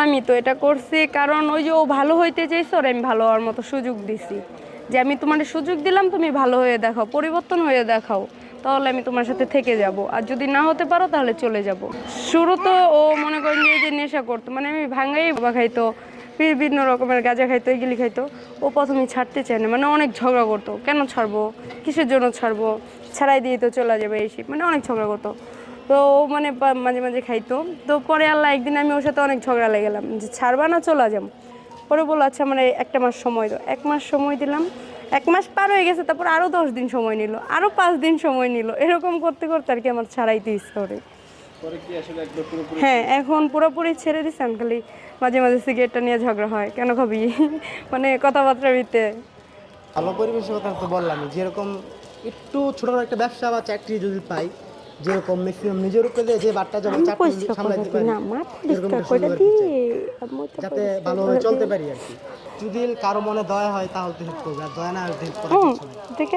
আমি তো এটা করছি কারণ ওই যে ও ভালো হইতে চাইছে, ওর আমি ভালো হওয়ার মতো সুযোগ দিছি, যে আমি তোমার সুযোগ দিলাম, তুমি ভালো হয়ে দেখাও, পরিবর্তন হয়ে দেখাও, তাহলে আমি তোমার সাথে থেকে যাব, আর যদি না হতে পারো তাহলে চলে যাব। শুরু তো ও মনে করেন যে এই যে নেশা করতো, মানে আমি ভাঙাই বাবা খাইতো, বিভিন্ন রকমের গাঁজা খাইতো, এগুলি খাইতো। ও প্রথমে ছাড়তে চায় না, মানে অনেক ঝগড়া করতো, কেন ছাড়বো, কিসের জন্য ছাড়বো, ছাড়াই দিয়ে তো চলে যাবে এই মানে অনেক ঝগড়া করতো। তো ও মানে মাঝে মাঝে খাইতো। তো পরে আল্লাহ একদিন আমি ওর সাথে অনেক ঝগড়া লেগে গেলাম যে ছাড়বা না, চলে যাবো। পরে বললো আচ্ছা মানে 1 মাস সময় দাও। 1 মাস সময় দিলাম, 1 মাস পার হয়ে গেছে, তারপর আরও 10 দিন সময় নিল, আরও 5 দিন সময় নিল, এরকম করতে করতে আর কি আমার ছাড়াইতে ইচ্ছা করে। হ্যাঁ, এখন পুরোপুরি ছেড়ে দিচ্ছেন, খালি মাঝে মাঝে সিগারেটটা নিয়ে ঝগড়া হয়, কেন খাবি মানে কথাবার্তার ভিতরে। ভালো পরিবেশের কথা তো বললামই, যেরকম একটু ছোটখাটো একটা ব্যবসা বা চাকরি যদি পাই, যেরকম ম্যাক্সিমাম নিজের উপরে দিয়ে যে বারটা যেমন আমি চারটা পয়সা সামলাইতে কয়টা পারি, না মা, এরকম পরিষ্কার একটা কয়টা সুন্দর আর কি দিয়ে চাই, আমি তো যাতে পরিষ্কার ভালোভাবে করে চলতে দিই। পারি আর কি। যদি কারো মনে দয়া হয় তাহলে তো হেল্প করবে, আর দয়া না হলে হেল্প করার কিছু নেই। দেখে